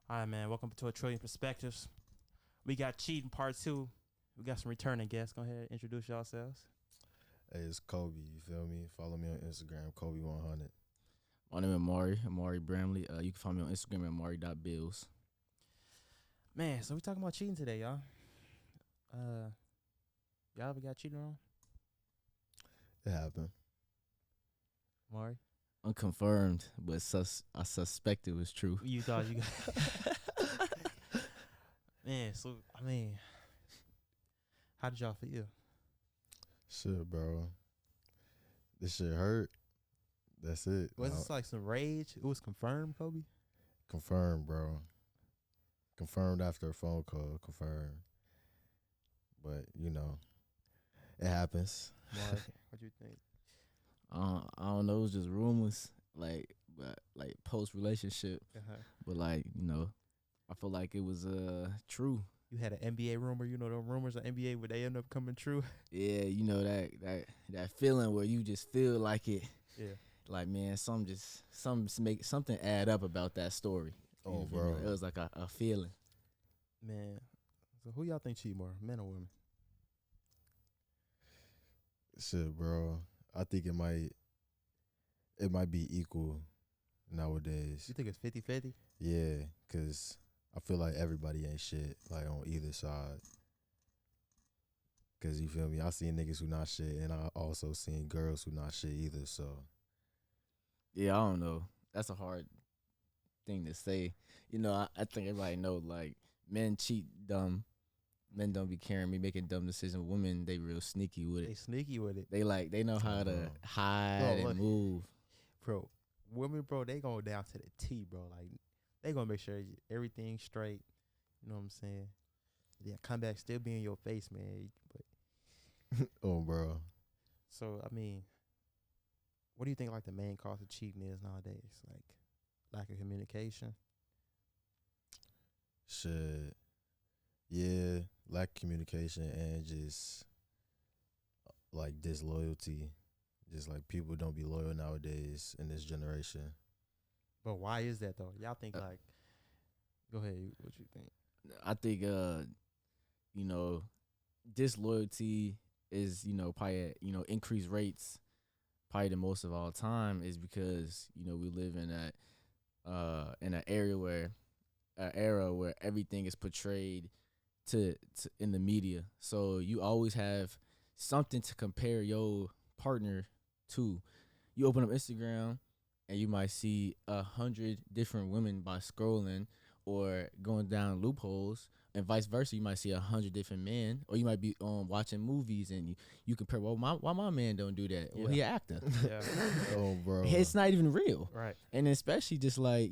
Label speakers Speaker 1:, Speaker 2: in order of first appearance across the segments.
Speaker 1: All right, man. Welcome to A Trillion Perspectives. We got cheating part two. We got some returning guests. Go ahead, introduce yourselves.
Speaker 2: Hey, it's Kobe. You feel me? Follow me on Instagram, Kobe100.
Speaker 3: My name is Amari Bramley. You can find me on Instagram at Amari.bills.
Speaker 1: Man, so we talking about cheating today, y'all. Y'all ever got cheated on?
Speaker 2: It happened.
Speaker 1: Mari?
Speaker 3: Unconfirmed, but I suspect it was true.
Speaker 1: You thought you got... Man, so, I mean, how did y'all feel?
Speaker 2: Shit, bro. This shit hurt. That's it.
Speaker 1: Was this like some rage? It was confirmed, Kobe?
Speaker 2: Confirmed, bro. Confirmed after a phone call. Confirmed. But, it happens.
Speaker 1: Mari, what you think?
Speaker 3: I don't know. It was just rumors, but post relationship.
Speaker 1: Uh-huh.
Speaker 3: But I feel like it was true.
Speaker 1: You had an NBA rumor, the rumors of NBA, would they end up coming true?
Speaker 3: Yeah, that feeling where you just feel like it.
Speaker 1: Yeah.
Speaker 3: Like, man, something add up about that story.
Speaker 2: Oh,
Speaker 3: You
Speaker 2: bro.
Speaker 3: know, it was like a feeling.
Speaker 1: Man, so who y'all think cheat more, men or women?
Speaker 2: Shit, bro. I think it might be equal nowadays.
Speaker 1: You think it's 50-50?
Speaker 2: Yeah, because I feel like everybody ain't shit, like, on either side. Because, you feel me? I seen niggas who not shit, and I also seen girls who not shit either, so.
Speaker 3: Yeah, I don't know. That's a hard thing to say. I think everybody know, like, men cheat dumb. Men don't be caring, me making dumb decisions. Women, they real sneaky with
Speaker 1: They
Speaker 3: it.
Speaker 1: sneaky with it.
Speaker 3: They know how to hide
Speaker 1: Bro,
Speaker 3: and move.
Speaker 1: Bro, women, bro, they go down to the T, bro. Like, they gonna make sure everything's straight. You know what I'm saying? Yeah, come back still be in your face, man. But
Speaker 2: Oh, bro.
Speaker 1: so, I mean, what do you think, like, the main cause of cheating is nowadays? Like, lack of communication?
Speaker 2: Shit. Yeah, lack of communication and just like disloyalty. Just like people don't be loyal nowadays in this generation.
Speaker 1: But why is that, though? Y'all think, like, go ahead, what you think?
Speaker 3: I think disloyalty is, probably at, increased rates probably the most of all time is because, we live in an era where everything is portrayed to in the media. So you always have something to compare your partner to. You open up Instagram and you might see 100 different women by scrolling or going down loopholes, and vice versa. You might see 100 different men, or you might be watching movies and you compare. Well, why my man don't do that? Well, he an actor.
Speaker 1: Yeah.
Speaker 2: Oh, bro.
Speaker 3: It's not even real.
Speaker 1: Right.
Speaker 3: And especially just like,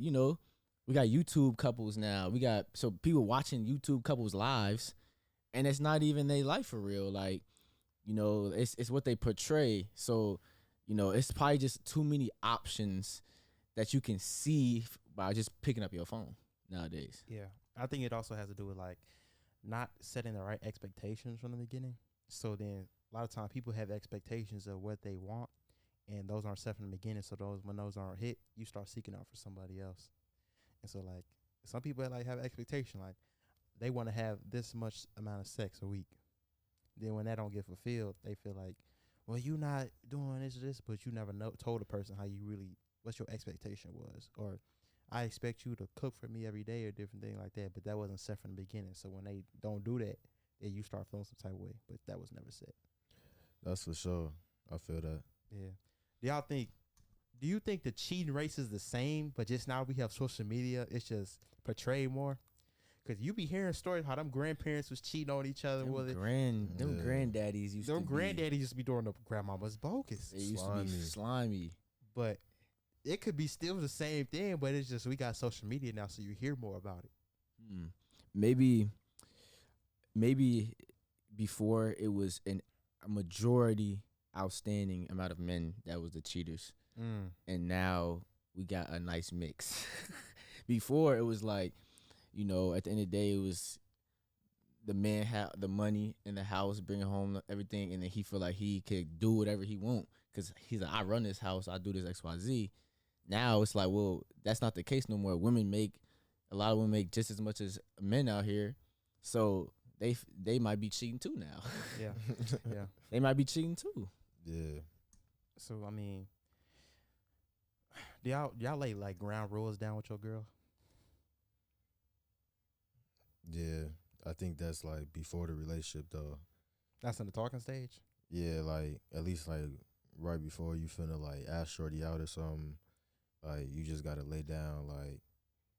Speaker 3: we got YouTube couples now. So people watching YouTube couples lives, and it's not even their life for real. Like, it's what they portray. So, it's probably just too many options that you can see by just picking up your phone nowadays.
Speaker 1: Yeah. I think it also has to do with, like, not setting the right expectations from the beginning. So then a lot of times people have expectations of what they want, and those aren't set from the beginning. So when those aren't hit, you start seeking out for somebody else. And so, like, some people like have expectation, like they want to have this much amount of sex a week. Then when that don't get fulfilled, they feel like, well, you not doing this, but you never told a person how you really, what your expectation was, or I expect you to cook for me every day or different thing like that. But that wasn't set from the beginning. So when they don't do that, then you start feeling some type of way. But that was never set.
Speaker 2: That's for sure. I feel that.
Speaker 1: Yeah. Do you think the cheating race is the same, but just now we have social media, it's just portrayed more? Because you be hearing stories how them grandparents was cheating on each other.
Speaker 3: Them
Speaker 2: Yeah.
Speaker 3: granddaddies used to be.
Speaker 1: Granddaddies used to be doing the grandmama's bogus.
Speaker 3: They used to be slimy.
Speaker 1: But it could be still the same thing, but it's just we got social media now, so you hear more about it.
Speaker 3: Maybe before it was a majority outstanding amount of men that was the cheaters. And now we got a nice mix. Before it was like, at the end of the day, it was the man had the money in the house, bringing home everything, and then he feel like he could do whatever he want because he's like, I run this house, I do this XYZ. Now it's like, well, that's not the case no more. Women make a lot of women make just as much as men out here, so they might be cheating too now.
Speaker 1: Yeah, yeah.
Speaker 3: They might be cheating too.
Speaker 2: Yeah.
Speaker 1: So I mean, do y'all lay like ground rules down with your girl?
Speaker 2: Yeah. I think that's like before the relationship though.
Speaker 1: That's in the talking stage.
Speaker 2: Yeah, like at least like right before you finna like ask shorty out or something, like you just gotta lay down like,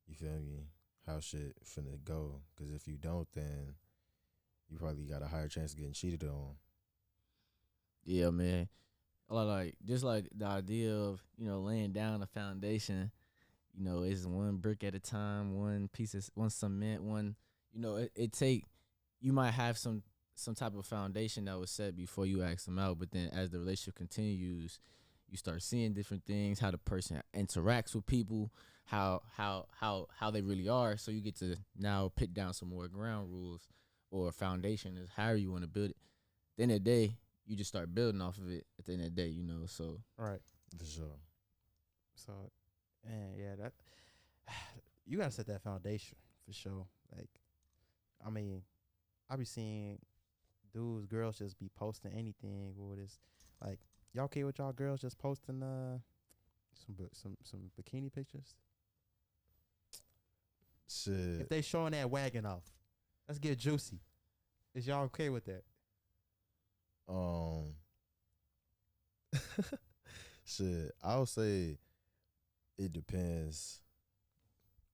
Speaker 2: you feel me, how shit finna go. Cause if you don't, then you probably got a higher chance of getting cheated on.
Speaker 3: Yeah, man. Like just like the idea of laying down a foundation. It's one brick at a time, one cement, one. It take. You might have some type of foundation that was set before you ask them out, but then as the relationship continues, you start seeing different things, how the person interacts with people, how they really are. So you get to now put down some more ground rules or foundation is however you want to build it. At the end of the day, you just start building off of it at the end of the day, so
Speaker 1: Right.
Speaker 2: For sure.
Speaker 1: So, and yeah, that you gotta set that foundation for sure. Like, I mean, I be seeing dudes, girls just be posting anything with this. Like, y'all okay with y'all girls just posting some bikini pictures?
Speaker 2: Shit.
Speaker 1: If they showing that wagon off, let's get juicy. Is y'all okay with that?
Speaker 2: Shit, I'll say it depends,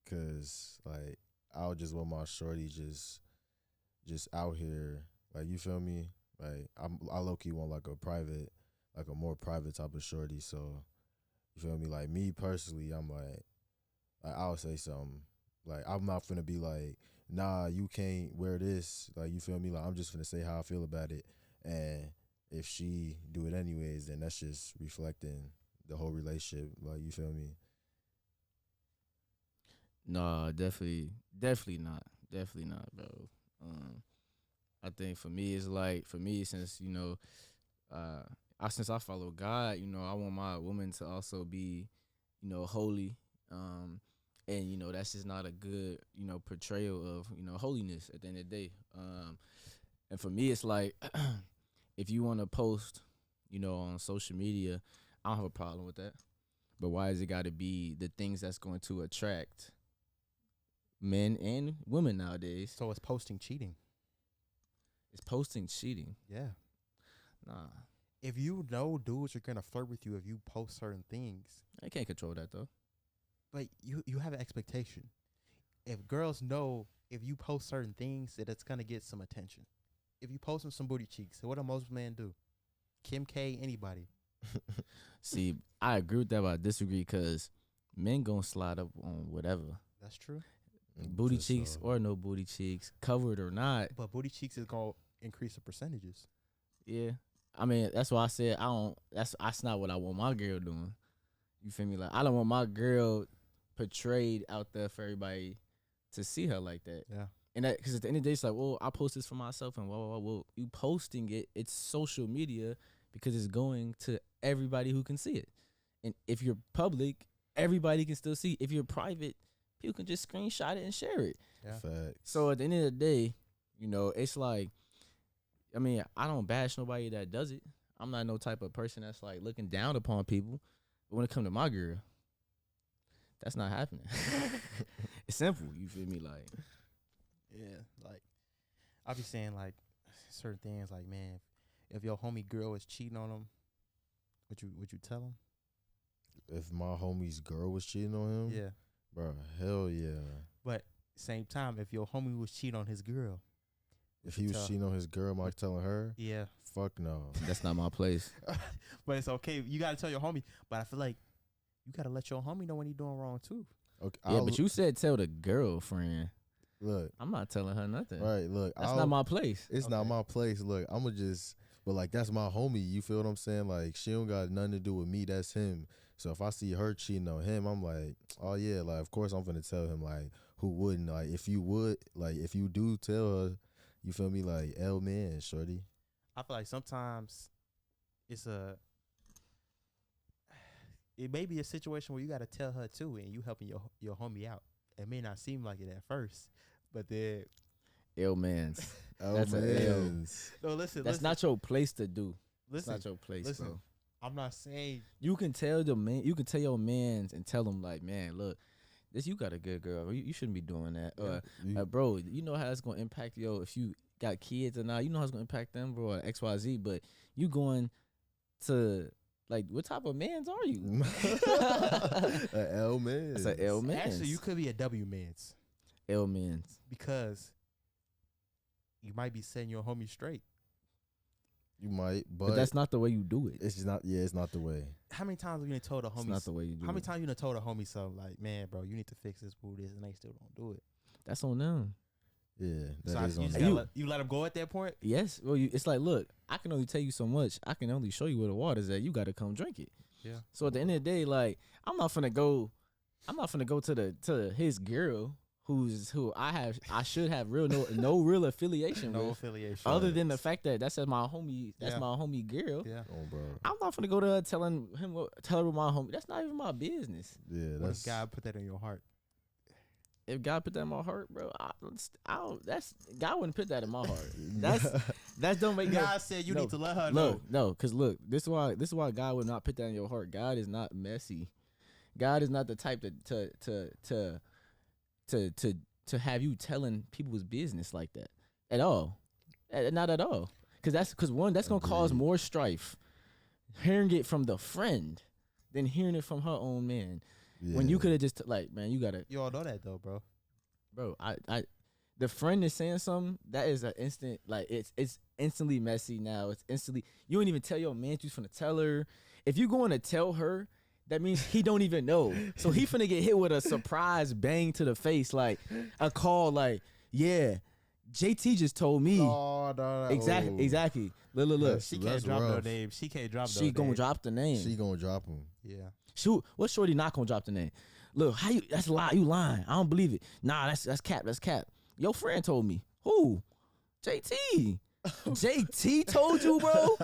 Speaker 2: cause like I'll just want my shorty just out here, like, you feel me? Like I low key want like a more private type of shorty. So you feel me? Like me personally, I'm like I'll say something. Like I'm not finna be like, nah, you can't wear this. Like, you feel me? Like I'm just finna say how I feel about it, and if she do it anyways, then that's just reflecting the whole relationship. Like, you feel me?
Speaker 3: no, definitely not, bro. I think for me it's like since since I follow God, I want my woman to also be holy, and that's just not a good portrayal of holiness at the end of the day. And for me it's like if you want to post on social media, I don't have a problem with that, but why is it got to be the things that's going to attract men and women nowadays?
Speaker 1: So it's posting cheating.
Speaker 3: It's posting cheating.
Speaker 1: Yeah.
Speaker 3: Nah,
Speaker 1: If you know dudes are gonna flirt with you if you post certain things,
Speaker 3: I can't control that though.
Speaker 1: but you have an expectation. If girls know if you post certain things that it's gonna get some attention. If you post some booty cheeks, so what do most men do? Kim K, anybody.
Speaker 3: See, I agree with that, but I disagree because men gonna slide up on whatever.
Speaker 1: That's true.
Speaker 3: Booty
Speaker 2: For
Speaker 3: cheeks
Speaker 2: sure.
Speaker 3: or no booty cheeks, covered or not.
Speaker 1: But booty cheeks is gonna increase the percentages.
Speaker 3: Yeah. I mean, that's why I said I don't. That's not what I want my girl doing. You feel me? Like I don't want my girl portrayed out there for everybody to see her like that.
Speaker 1: Yeah.
Speaker 3: And that because at the end of the day, it's like, well, I post this for myself, and well, you posting it, it's social media because it's going to everybody who can see it. And if you're public, everybody can still see. If you're private, people can just screenshot it and share it.
Speaker 1: Yeah.
Speaker 2: Facts.
Speaker 3: So at the end of the day, it's like, I mean, I don't bash nobody that does it. I'm not no type of person that's like looking down upon people. But when it comes to my girl, that's not happening. It's simple. You feel me? Like,
Speaker 1: Yeah. Like I be saying like certain things like, man, if your homie girl is cheating on him, would you tell him?
Speaker 2: If my homie's girl was cheating on him,
Speaker 1: Yeah.
Speaker 2: bro, hell yeah.
Speaker 1: But same time, if your homie was cheating on his girl,
Speaker 2: If he was
Speaker 1: tell-
Speaker 2: cheating on his girl, am I telling her?
Speaker 1: yeah.
Speaker 2: Fuck no.
Speaker 3: that's not my place.
Speaker 1: But it's okay. You gotta tell your homie. But I feel like you gotta let your homie know when he doing wrong too.
Speaker 2: Okay,
Speaker 3: Yeah, but you said tell the girlfriend.
Speaker 2: look.
Speaker 3: I'm not telling her nothing.
Speaker 2: Right, look.
Speaker 3: That's not my place.
Speaker 2: It's not
Speaker 1: Okay.
Speaker 2: my place. Look, I'ma just, but like that's my homie. You feel what I'm saying? Like she don't got nothing to do with me. That's him. So if I see her cheating on him, I'm like, oh yeah, like of course I'm gonna tell him. Like who wouldn't? Like if you would, like if you do tell her, you feel me? Like L man, shorty.
Speaker 1: I feel like sometimes it may be a situation where you gotta tell her too, and you helping your homie out It may not seem like it at first, but then
Speaker 3: Ill man's.
Speaker 2: Oh,
Speaker 3: That's a L.
Speaker 2: man.
Speaker 1: no, listen.
Speaker 3: That's not your place to do.
Speaker 1: Listen.
Speaker 3: It's not your place,
Speaker 1: listen.
Speaker 3: bro.
Speaker 1: I'm not saying
Speaker 3: You can tell the man. You can tell your mans and tell them like, man, look, this you got a good girl. You shouldn't be doing that.
Speaker 2: You-
Speaker 3: Bro, you know how it's gonna impact if you got kids or not. You know how it's gonna impact them, bro. Or XYZ. But you going to like, what type of mans are you?
Speaker 2: a L man.
Speaker 3: That's an L man.
Speaker 1: actually you could be a W man's
Speaker 3: L mans.
Speaker 1: because you might be setting your homie straight.
Speaker 2: You might,
Speaker 3: But
Speaker 2: but
Speaker 3: that's not the way you do it.
Speaker 2: it's just not. Yeah, it's not the way.
Speaker 1: How many times have you told a
Speaker 3: It's
Speaker 1: homie?
Speaker 3: not the way you do
Speaker 1: How many
Speaker 3: it.
Speaker 1: times you done told a homie something like, man, bro, you need to fix this, boo, this, and they still don't do it.
Speaker 3: That's on them.
Speaker 2: Yeah,
Speaker 1: So
Speaker 2: that is
Speaker 1: you
Speaker 2: on
Speaker 1: just
Speaker 2: them.
Speaker 1: gotta you let them go at that point.
Speaker 3: Yes. Well, it's like, look, I can only tell you so much. I can only show you where the water's at. You got to come drink it.
Speaker 1: Yeah.
Speaker 3: So at the end of the day, like, I'm not finna go to his girl who I should have no real affiliation
Speaker 1: No
Speaker 3: with,
Speaker 1: affiliation.
Speaker 3: other than the fact that that's my homie. That's
Speaker 1: Yeah.
Speaker 3: my homie girl.
Speaker 1: Yeah.
Speaker 2: Oh, bro.
Speaker 3: I'm not finna go to her tell her with my homie. That's not even my business.
Speaker 2: Yeah,
Speaker 1: What
Speaker 2: that's
Speaker 1: if God put that in your heart?
Speaker 3: If God put that in my heart, bro, God wouldn't put that in my heart. That don't make no.
Speaker 1: God said you
Speaker 3: no,
Speaker 1: need to let her know.
Speaker 3: No, cause look, this is why God would not put that in your heart. God is not messy. God is not the type to have you telling people's business like that at all. Not at all. Cause that's gonna cause
Speaker 2: Agreed.
Speaker 3: more strife. Hearing it from the friend than hearing it from her own man. When you
Speaker 2: yeah.
Speaker 3: could have just like, man, you gotta,
Speaker 1: You all know that though, bro.
Speaker 3: bro. The friend is saying something that is an instant, like it's instantly messy now. It's instantly, you don't even tell your man you's finna tell her. If you going to tell her, that means he don't even know. So he finna get hit with a surprise bang to the face, like a call, like, yeah, JT just told me.
Speaker 2: Oh, no,
Speaker 3: Exactly,
Speaker 2: oh.
Speaker 3: exactly. Look.
Speaker 2: That's-
Speaker 1: She can't
Speaker 2: that's
Speaker 1: drop no
Speaker 2: rough.
Speaker 1: name. She can't drop no
Speaker 3: She gonna
Speaker 1: name.
Speaker 3: drop the name.
Speaker 2: She gonna drop him.
Speaker 1: Yeah.
Speaker 3: Shoot, what shorty not gonna drop the name? Look, how you? That's a lie. You lying? I don't believe it. Nah, that's cap. That's cap. Your friend told me. Who? JT. JT told you, bro.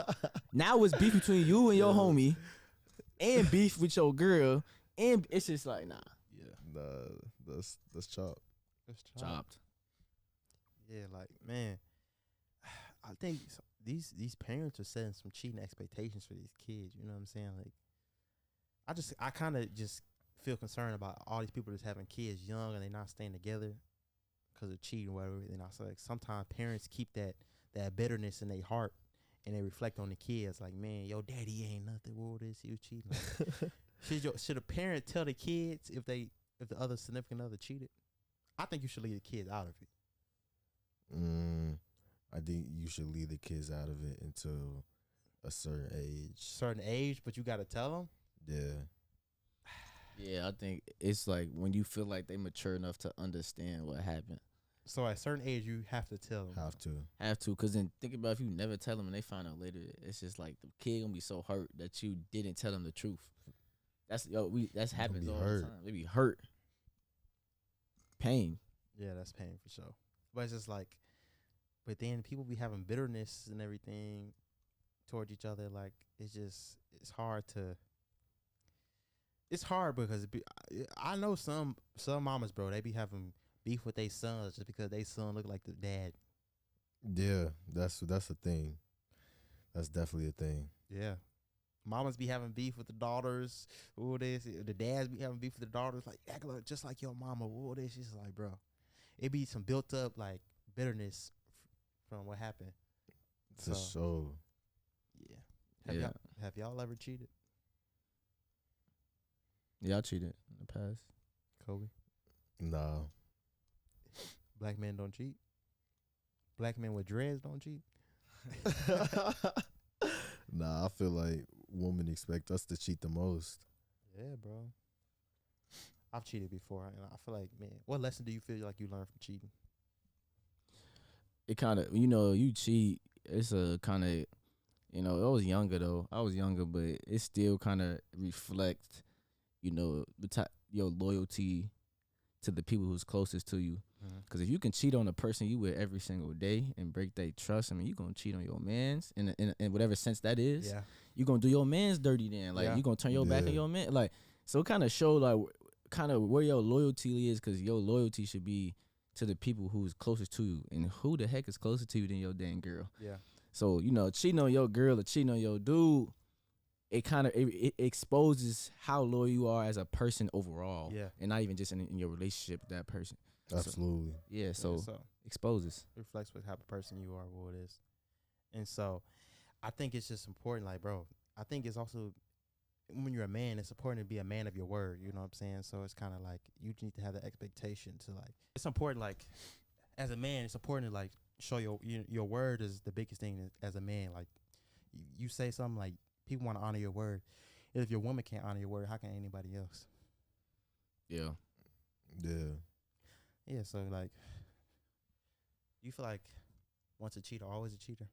Speaker 3: Now it's beef between you and your homie, and beef with your girl, and it's just like, nah,
Speaker 1: Yeah.
Speaker 2: Nah, that's chopped.
Speaker 1: It's
Speaker 3: chopped.
Speaker 1: Yeah, like, man, I think these parents are setting some cheating expectations for these kids. You know what I'm saying? Like, I kind of just feel concerned about all these people that's having kids young and they not staying together because of cheating or whatever. And I like sometimes parents keep that bitterness in their heart and they reflect on the kids. Like, man, your daddy ain't nothing. What this? He was cheating. Like, should a parent tell the kids if the other significant other cheated? I think you should leave the kids out of it.
Speaker 2: I think you should leave the kids out of it until a certain age.
Speaker 1: But you got to tell them.
Speaker 2: Yeah.
Speaker 3: yeah. I think it's like when you feel like they mature enough to understand what happened.
Speaker 1: So at a certain age, you have to tell them.
Speaker 3: Have to, cause then think about if you never tell them and they find out later, it's just like the kid gonna be so hurt that you didn't tell them the truth. That's happens
Speaker 2: be
Speaker 3: all
Speaker 2: hurt.
Speaker 3: the time. They be hurt, pain.
Speaker 1: Yeah, that's pain for sure. But it's just like, but then people be having bitterness and everything towards each other. Like, it's hard to. It's hard because I know some mamas, bro, they be having beef with their sons just because they son look like the dad.
Speaker 2: Yeah, that's a thing. That's definitely a thing.
Speaker 1: Yeah. Mamas be having beef with the daughters. Ooh, this. The dads be having beef with the daughters. Like, act like just like your mama. Ooh, this. She's like, bro, it be some built up like bitterness from what happened.
Speaker 2: For sure.
Speaker 1: Yeah. Have y'all ever cheated?
Speaker 3: Yeah, I cheated in the past.
Speaker 1: Kobe.
Speaker 2: Nah.
Speaker 1: Black men don't cheat. Black men with dreads don't cheat.
Speaker 2: Nah, I feel like women expect us to cheat the most.
Speaker 1: Yeah, bro. I've cheated before, and I feel like, man, what lesson do you feel like you learned from cheating?
Speaker 3: It kind of, you cheat. It's a kind of, I was younger though. I was younger, but it still kind of reflects, your loyalty to the people who's closest to you. Because if you can cheat on a person you with every single day and break their trust, I mean, you're going to cheat on your mans in whatever sense that is.
Speaker 1: Yeah.
Speaker 3: You're going to do your mans dirty then. Like,
Speaker 1: Yeah.
Speaker 3: you're going to turn your back on
Speaker 2: Yeah.
Speaker 3: your man. Like, so it kind of showed, like, kind of where your loyalty is, because your loyalty should be to the people who's closest to you, and who the heck is closer to you than your damn girl?
Speaker 1: Yeah.
Speaker 3: So cheating on your girl or cheating on your dude, it kind of it exposes how loyal you are as a person overall,
Speaker 1: Yeah.
Speaker 3: and not even just in your relationship with that person.
Speaker 2: Absolutely.
Speaker 3: Yeah, so
Speaker 1: Yeah, so
Speaker 3: exposes.
Speaker 1: it reflects what type of person you are, what it is. And so I think it's just important, like, bro, I think it's also when you're a man, it's important to be a man of your word, you know what I'm saying? So it's kind of like you need to have the expectation to, like, it's important, like, as a man, it's important to, like, show your word is the biggest thing as a man. Like, you say something, like, people want to honor your word. If your woman can't honor your word, how can anybody else?
Speaker 3: Yeah.
Speaker 2: Yeah.
Speaker 1: Yeah, so, like, you feel like once a cheater, always a cheater?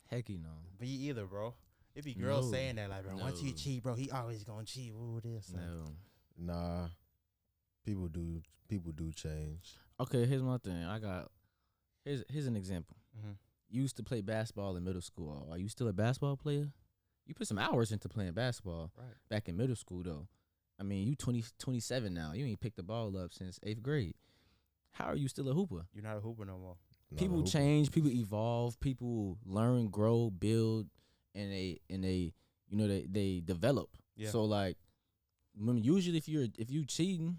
Speaker 3: Heck, you know.
Speaker 1: Me either, bro. It be girls
Speaker 3: No.
Speaker 1: saying that, like, bro, once you
Speaker 3: No.
Speaker 1: cheat, bro, he always gonna cheat. Ooh, this. Like,
Speaker 3: No.
Speaker 2: Nah. People do change.
Speaker 3: Okay, here's my thing. Here's an example.
Speaker 1: mm-hmm.
Speaker 3: You used to play basketball in middle school. Are you still a basketball player? You put some hours into playing basketball
Speaker 1: Right.
Speaker 3: back in middle school, though. I mean, you 27 now. You ain't picked the ball up since 8th grade. How are you still a hooper?
Speaker 1: You're not a hooper no more.
Speaker 2: Not a
Speaker 3: People
Speaker 2: hooper.
Speaker 3: change, people evolve, people learn, grow, build, and they develop.
Speaker 1: Yeah.
Speaker 3: So like, usually if you cheating,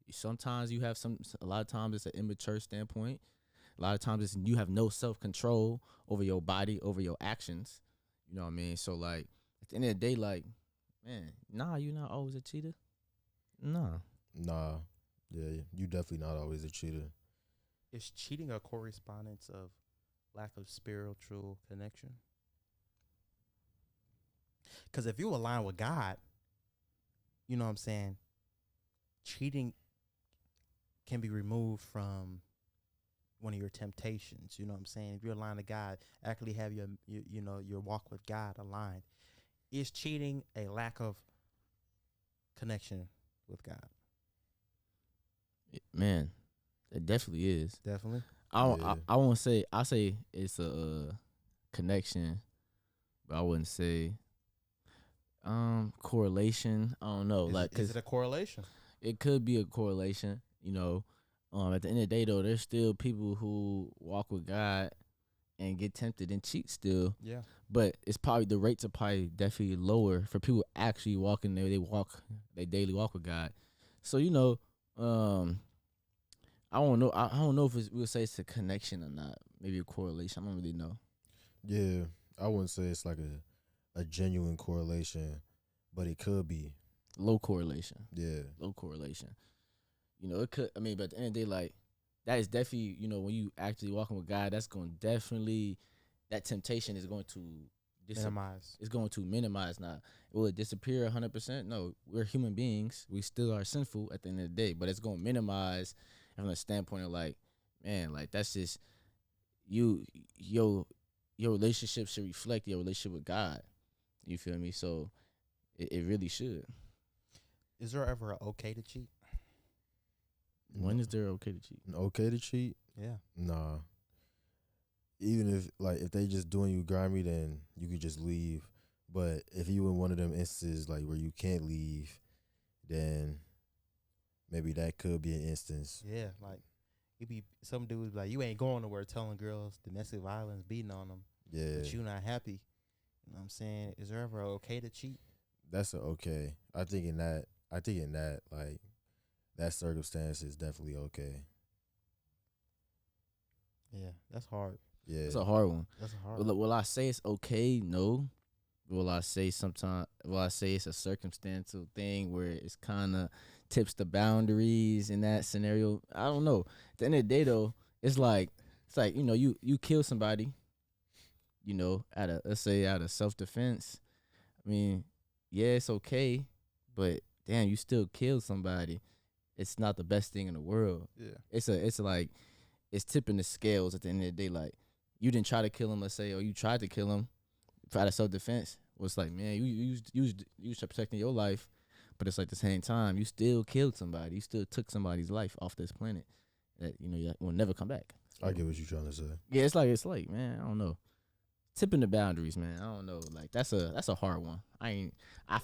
Speaker 3: sometimes you have a lot of times it's an immature standpoint. A lot of times it's you have no self-control over your body, over your actions. You know what I mean? So like at the end of the day, like, man, nah, you're not always a cheater. Nah.
Speaker 2: Nah. Yeah, you definitely not always a cheater.
Speaker 1: Is cheating a correspondence of lack of spiritual connection? Because if you align with God, you know what I'm saying, cheating can be removed from one of your temptations. You know what I'm saying? If you're aligned to God, actually have your walk with God aligned. Is cheating a lack of connection with God?
Speaker 3: Man, it definitely is.
Speaker 1: Definitely.
Speaker 2: Yeah.
Speaker 3: I won't say. I say it's a connection, but I wouldn't say correlation. I don't know.
Speaker 1: Is it a correlation?
Speaker 3: It could be a correlation. At the end of the day, though, there's still people who walk with God and get tempted and cheat still.
Speaker 1: Yeah.
Speaker 3: But it's probably the rates are probably definitely lower for people actually walking there. They daily walk with God. So I don't know. I don't know if we'll say it's a connection or not. Maybe a correlation. I don't really know.
Speaker 2: Yeah, I wouldn't say it's like a genuine correlation, but it could be.
Speaker 3: Low correlation.
Speaker 2: Yeah.
Speaker 3: Low correlation. It could. I mean, but at the end of the day, like, that is definitely, when you actually walking with God, that's going to definitely, that temptation is going to
Speaker 1: Minimize.
Speaker 3: It's going to minimize. Now, will it disappear 100%? No, we're human beings. We still are sinful at the end of the day, but it's going to minimize from the standpoint of, like, man, like, that's just your relationship should reflect your relationship with God. You feel me? So it really should.
Speaker 1: Is there ever okay to cheat?
Speaker 3: When is there okay to cheat?
Speaker 2: Okay to cheat?
Speaker 1: Yeah.
Speaker 2: Nah. Even if they just doing you grimy, then you could just leave. But if you in one of them instances like where you can't leave, then maybe that could be an instance.
Speaker 1: Yeah, like it be some dudes like you ain't going nowhere telling girls domestic violence, beating on them,
Speaker 2: Yeah.
Speaker 1: but you not happy. You know what I'm saying? Is there ever okay to cheat?
Speaker 2: That's okay. I think in that like that circumstance is definitely okay.
Speaker 1: Yeah, that's hard.
Speaker 2: Yeah.
Speaker 3: It's a hard one.
Speaker 1: That's a hard.
Speaker 3: Will I say it's okay? No. Will I say it's a circumstantial thing where it's kind of tips the boundaries in that scenario? I don't know. At the end of the day, though, it's like you kill somebody, let's say out of self-defense. I mean, yeah, it's okay, but damn, you still killed somebody. It's not the best thing in the world.
Speaker 1: Yeah.
Speaker 3: It's tipping the scales at the end of the day. Like, you didn't try to kill him, let's say, or you tried to kill him out of self-defense. Well, it's like, man, you was protecting your life, but it's like at the same time, you still killed somebody. You still took somebody's life off this planet that, will never come back.
Speaker 2: I get what you're trying to say.
Speaker 3: Yeah, it's like, man, I don't know. Tipping the boundaries, man. I don't know. Like, that's a hard one. I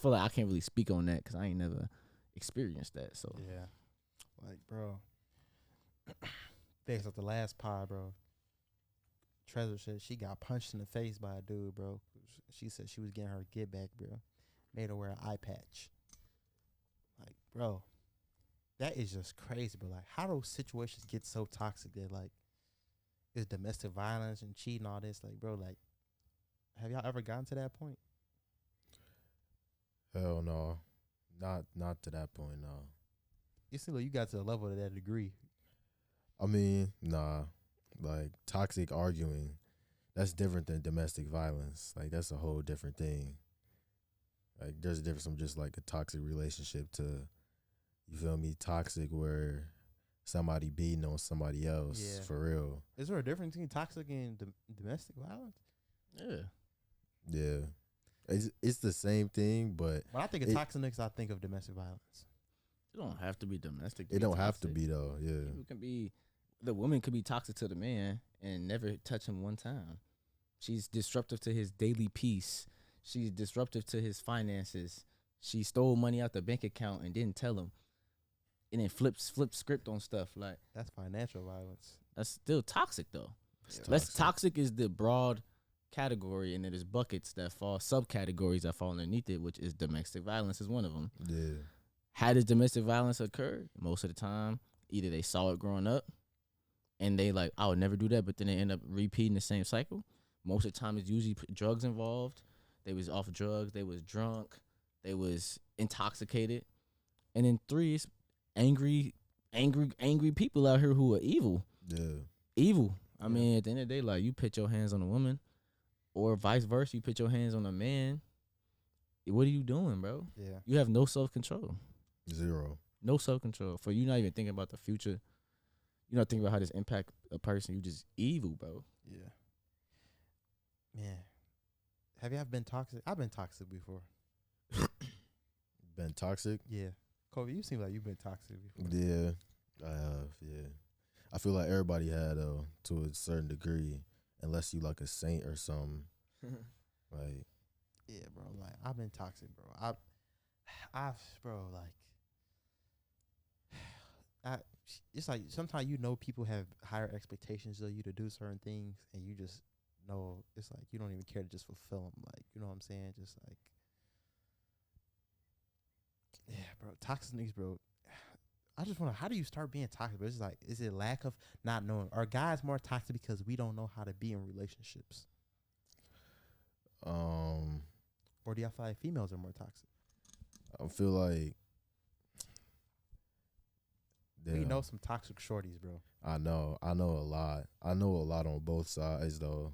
Speaker 3: feel like I can't really speak on that because I ain't never experienced that. So
Speaker 1: Yeah. Like, bro. Based off the last pod, bro. Trezor said she got punched in the face by a dude, bro. She said she was getting her get back, bro. Made her wear an eye patch. Like, bro, that is just crazy. But like, how those situations get so toxic that like, it's domestic violence and cheating, all this. Like, bro, like, have y'all ever gotten to that point?
Speaker 2: Hell no, not to that point. No,
Speaker 1: You seem like you got to the level to that degree.
Speaker 2: I mean, nah. Like toxic arguing, that's different than domestic violence. Like that's a whole different thing. Like there's a difference from just like a toxic relationship to, you feel me, toxic where somebody beating on somebody else.
Speaker 1: Yeah.
Speaker 2: For real.
Speaker 1: Is there a difference between toxic and domestic violence?
Speaker 3: yeah,
Speaker 2: Yeah. It's the same thing, but
Speaker 1: When I think of toxic niggas, I think of domestic violence.
Speaker 3: it don't have to be domestic.
Speaker 2: it don't have to
Speaker 3: toxic.
Speaker 2: be though. Yeah.
Speaker 3: People can be, the woman could be toxic to the man and never touch him one time. She's disruptive to his daily peace. She's disruptive to his finances. She stole money out the bank account and didn't tell him, and then flip script on stuff. Like,
Speaker 1: That's financial violence.
Speaker 3: that's still toxic though.
Speaker 2: It's
Speaker 3: Less toxic is the broad category, and then there's buckets that fall, subcategories that fall underneath it, which is domestic violence is one of them.
Speaker 2: Yeah.
Speaker 3: How does domestic violence occur? Most of the time, either they saw it growing up and they like, I would never do that, but then they end up repeating the same cycle. Most of the time, it's usually drugs involved. They was off drugs. They was drunk. They was intoxicated. And then 3 is angry people out here who are evil.
Speaker 2: Yeah.
Speaker 3: Evil. I
Speaker 1: Yeah.
Speaker 3: mean, at the end of the day, like, you put your hands on a woman, or vice versa, you put your hands on a man. What are you doing, bro?
Speaker 1: Yeah.
Speaker 3: You have no self-control.
Speaker 2: Zero.
Speaker 3: No self-control. For you not even thinking about the future. You're not thinking about how this impact a person. You just evil, bro.
Speaker 1: Yeah. Man. Have you ever been toxic? I've been toxic before.
Speaker 2: Been toxic?
Speaker 1: Yeah. Kobe, you seem like you've been toxic before.
Speaker 2: Yeah. I have, yeah. I feel like everybody had though, to a certain degree, unless you like a saint or something. Like,
Speaker 1: Yeah, bro. Like, I've been toxic, bro. Bro, like, it's like sometimes you know people have higher expectations of you to do certain things, and you just know it's like you don't even care to just fulfill them. Like, you know what I'm saying? Just like, yeah, bro. Toxic niggas, bro. I just wonder, how do you start being toxic? But it's like, is it lack of not knowing? Are guys more toxic because we don't know how to be in relationships? Or do y'all feel like females are more toxic?
Speaker 2: I feel like
Speaker 1: We
Speaker 2: damn,
Speaker 1: know some toxic shorties, bro.
Speaker 2: I know a lot. I know a lot on both sides though.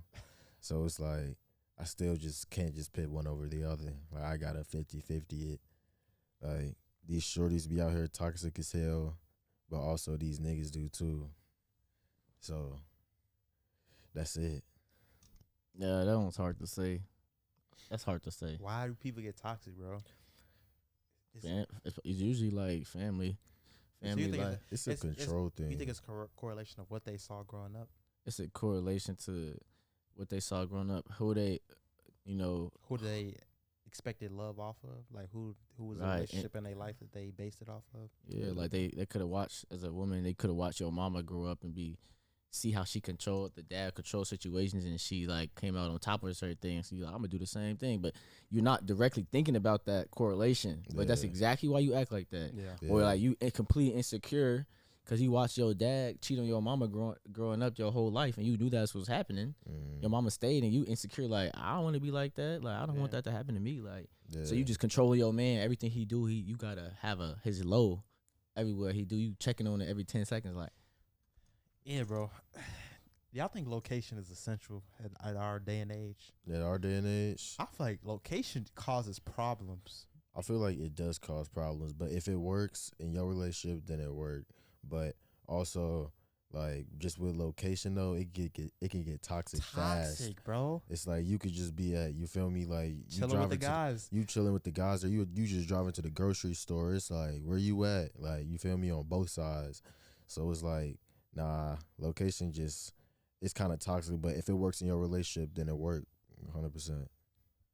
Speaker 2: So it's like I still just can't just pit one over the other. Like I got a 50-50 it. Like these shorties be out here toxic as hell, but also these niggas do too. So that's it.
Speaker 3: Yeah, that one's hard to say. That's hard to say.
Speaker 1: Why do people get toxic, bro?
Speaker 3: It's usually like family.
Speaker 1: So you
Speaker 3: Family
Speaker 1: think
Speaker 3: life.
Speaker 2: It's a control thing.
Speaker 1: You think it's correlation of what they saw growing up?
Speaker 3: It's a correlation to what they saw growing up. Who they, you know,
Speaker 1: Who they expected love off of? Like who was a
Speaker 3: Right,
Speaker 1: relationship in their life that they based it off of?
Speaker 3: yeah, like they could have watched, as a woman, they could have watched your mama grow up and see how she controlled the dad control situations, and she like came out on top of certain things. So you're like, I'm gonna do the same thing, but you're not directly thinking about that correlation. But that's
Speaker 2: Yeah.
Speaker 3: exactly why you act like that.
Speaker 1: Yeah.
Speaker 2: Yeah.
Speaker 3: Or like you completely insecure because you watched your dad cheat on your mama growing up your whole life, and you knew that's what's happening.
Speaker 2: Mm,
Speaker 3: Your mama stayed, and you insecure like, I don't want to be like that. Like, I don't want
Speaker 1: Yeah.
Speaker 3: that to happen to me. Like,
Speaker 2: yeah.
Speaker 3: so you just control your man. Everything he do, you gotta have his low everywhere he do. You checking on it every 10 seconds. Like,
Speaker 1: Yeah, bro. Y'all think location is essential at our day and age?
Speaker 2: At our day and age,
Speaker 1: I feel like location causes problems.
Speaker 2: I feel like it does cause problems, but if it works in your relationship, then it worked. But also, like just with location though, it can get toxic fast.
Speaker 1: Toxic, bro.
Speaker 2: It's like you could just be at, you feel me, like you
Speaker 1: Chilling with the
Speaker 2: driving to
Speaker 1: guys.
Speaker 2: you chilling with the guys, or you just driving to the grocery store. It's like, where you at? Like, you feel me, on both sides. So it's like, nah, location just, it's kind of toxic. But if it works in your relationship, then it worked 100%.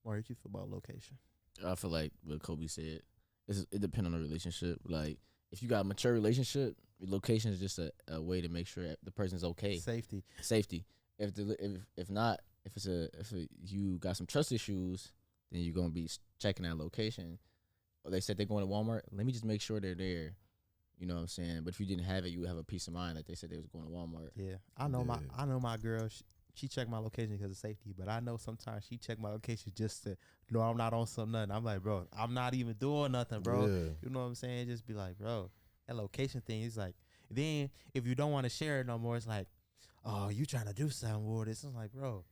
Speaker 1: What do you feel about location?
Speaker 3: I feel like what Kobe said. it depends on the relationship. Like if you got a mature relationship, location is just a way to make sure that the person's okay.
Speaker 1: Safety.
Speaker 3: Safety. If not, if you got some trust issues, then you're gonna be checking that location. Or they said they're going to Walmart. Let me just make sure they're there. You know what I'm saying? But if you didn't have it, you would have a peace of mind that they said they was going to Walmart.
Speaker 1: Yeah, I know my girl. She checked my location because of safety, but I know sometimes she checked my location just to know I'm not on some nothing. I'm like, bro, I'm not even doing nothing, bro.
Speaker 2: Yeah.
Speaker 1: You know what I'm saying? Just be like, bro, that location thing is like. Then if you don't want to share it no more, it's like, oh, you trying to do something with this? I'm like, bro,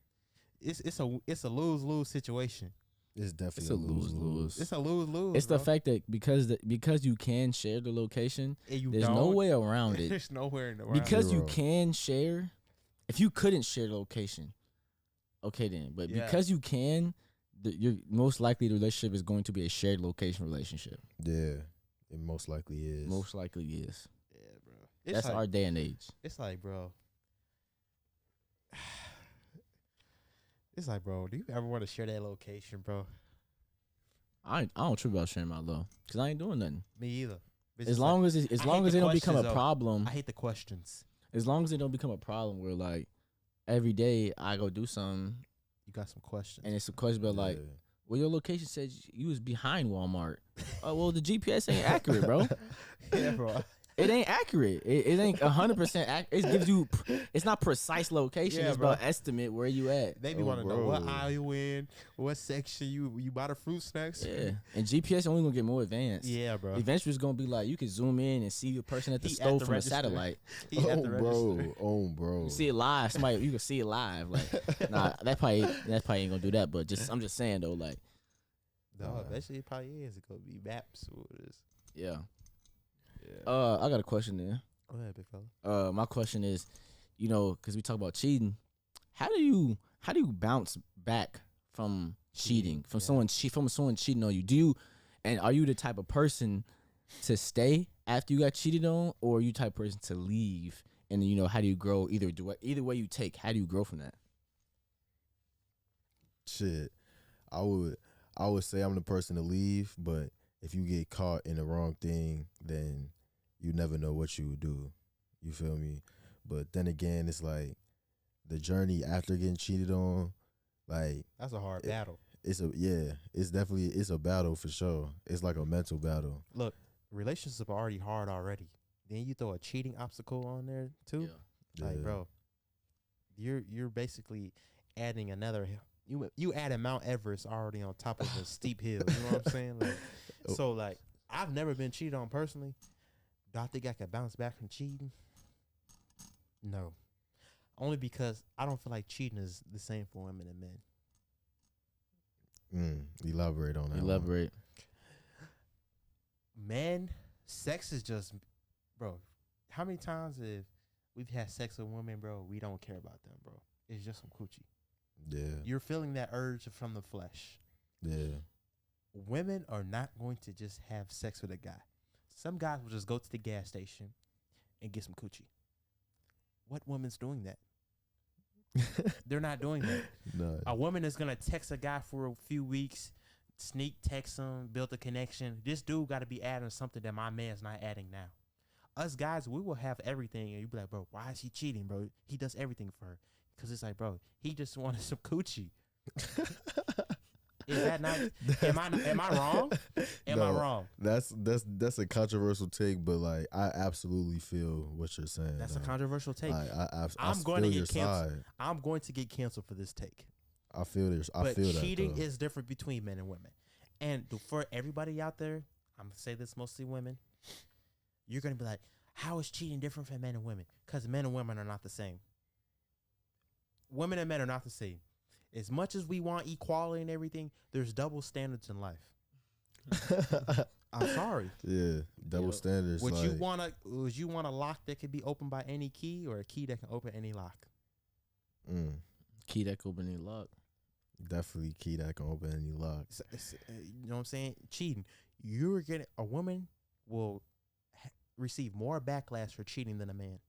Speaker 1: it's a lose-lose situation.
Speaker 2: It's definitely
Speaker 3: It's a lose-lose.
Speaker 1: It's a lose-lose.
Speaker 3: It's
Speaker 1: bro.
Speaker 3: the fact that because you can share the location,
Speaker 1: And you
Speaker 3: there's no
Speaker 1: don't,
Speaker 3: way around it.
Speaker 1: There's nowhere in the world.
Speaker 3: Because you
Speaker 2: Zero.
Speaker 3: can share, if you couldn't share the location, okay then. But
Speaker 1: Yeah.
Speaker 3: because you can, you're most likely the relationship is going to be a shared location relationship.
Speaker 2: Yeah, it most likely is.
Speaker 3: Most likely is.
Speaker 1: yeah, bro. It's
Speaker 3: That's
Speaker 1: like,
Speaker 3: our day and age.
Speaker 1: It's like, bro. It's like, bro. Do you ever want to share that location, bro?
Speaker 3: I don't trip about sharing my low because I ain't doing nothing.
Speaker 1: Me either. It's
Speaker 3: As
Speaker 1: just
Speaker 3: long
Speaker 1: like,
Speaker 3: as
Speaker 1: I hate
Speaker 3: it
Speaker 1: the
Speaker 3: don't become a
Speaker 1: questions, though.
Speaker 3: problem.
Speaker 1: I hate the questions.
Speaker 3: As long as it don't become a problem where like every day I go do something
Speaker 1: You got some questions.
Speaker 3: and it's a question about like,
Speaker 2: Yeah.
Speaker 3: well, your location said you was behind Walmart. Oh, well, the GPS ain't accurate, bro.
Speaker 1: yeah, bro.
Speaker 3: It ain't accurate. It ain't 100% accurate. It gives you. It's not precise location.
Speaker 1: Yeah,
Speaker 3: It's
Speaker 1: bro.
Speaker 3: about estimate where you at.
Speaker 1: They be
Speaker 2: Oh,
Speaker 1: want to know what
Speaker 2: bro.
Speaker 1: aisle you in, what section you buy the fruit snacks.
Speaker 3: Yeah, and GPS only gonna get more advanced.
Speaker 1: Yeah, bro.
Speaker 3: Eventually, it's gonna be like you can zoom in and see the person at the
Speaker 1: He at
Speaker 3: stove
Speaker 1: the
Speaker 3: from a
Speaker 1: register.
Speaker 3: satellite.
Speaker 1: He at
Speaker 2: Oh,
Speaker 1: the
Speaker 2: bro.
Speaker 1: register.
Speaker 2: Oh, bro.
Speaker 3: You see it live. Somebody you can see it live. Like, nah, that probably ain't gonna do that. But I'm just saying though, like,
Speaker 1: No, eventually it probably is. It's gonna be maps. Or what it is.
Speaker 3: yeah.
Speaker 1: Yeah.
Speaker 3: I got a question there.
Speaker 1: Go ahead, big fella.
Speaker 3: My question is, you know, because we talk about cheating, how do you bounce back from cheating, from
Speaker 1: yeah.
Speaker 3: someone cheating on you? And are you the type of person to stay after you got cheated on, or are you the type of person to leave? And you know, how do you grow? Either way you take, how do you grow from that?
Speaker 2: Shit. I would say I'm the person to leave, but if you get caught in the wrong thing, then you never know what you would do. You feel me? But then again, it's like the journey after getting cheated on, like
Speaker 1: That's a hard battle.
Speaker 2: it's a battle for sure. It's like a mental battle.
Speaker 1: Look, relationships are already hard already. Then you throw a cheating obstacle on there too. Like,
Speaker 2: Yeah.
Speaker 1: bro, you're basically adding another. You added Mount Everest already on top of a steep hill. You know what I'm saying? Like, so like, I've never been cheated on personally. Do I think I could bounce back from cheating? No, only because I don't feel like cheating is the same for women and men.
Speaker 2: Elaborate on that.
Speaker 3: Elaborate.
Speaker 1: Men, sex is just, bro. How many times have we've had sex with women, bro? We don't care about them, bro. It's just some coochie.
Speaker 2: Yeah.
Speaker 1: You're feeling that urge from the flesh.
Speaker 2: Yeah.
Speaker 1: Women are not going to just have sex with a guy. Some guys will just go to the gas station and get some coochie. What woman's doing that? They're not doing that.
Speaker 2: No.
Speaker 1: A woman is gonna text a guy for a few weeks, sneak text him, build a connection. This dude got to be adding something that my man's not adding now. Us guys, we will have everything, and you be like, bro, why is he cheating, bro? He does everything for her, cause it's like, bro, he just wanted some coochie. Is that not? Am I wrong? Am I
Speaker 2: No.
Speaker 1: wrong?
Speaker 2: That's a controversial take, but like I absolutely feel what you're saying.
Speaker 1: That's a
Speaker 2: though.
Speaker 1: controversial take.
Speaker 2: I
Speaker 1: I'm going to
Speaker 2: feel
Speaker 1: get
Speaker 2: your
Speaker 1: canceled.
Speaker 2: side.
Speaker 1: I'm going to get canceled for this take.
Speaker 2: I feel this. I
Speaker 1: But
Speaker 2: feel that.
Speaker 1: cheating
Speaker 2: though.
Speaker 1: is different between men and women. And for everybody out there, I'm gonna say this mostly women. You're gonna be like, how is cheating different from men and women? Because men and women are not the same. Women and men are not the same. As much as we want equality and everything, there's double standards in life. I'm sorry.
Speaker 2: Yeah, double
Speaker 3: Yo,
Speaker 2: standards.
Speaker 1: Would
Speaker 2: like,
Speaker 1: you want a lock that can be opened by any key, or a key that can open any lock?
Speaker 3: Key that could open any lock.
Speaker 2: Definitely key that can open any lock.
Speaker 1: You know what I'm saying? Cheating. You're getting a woman will receive more backlash for cheating than a man.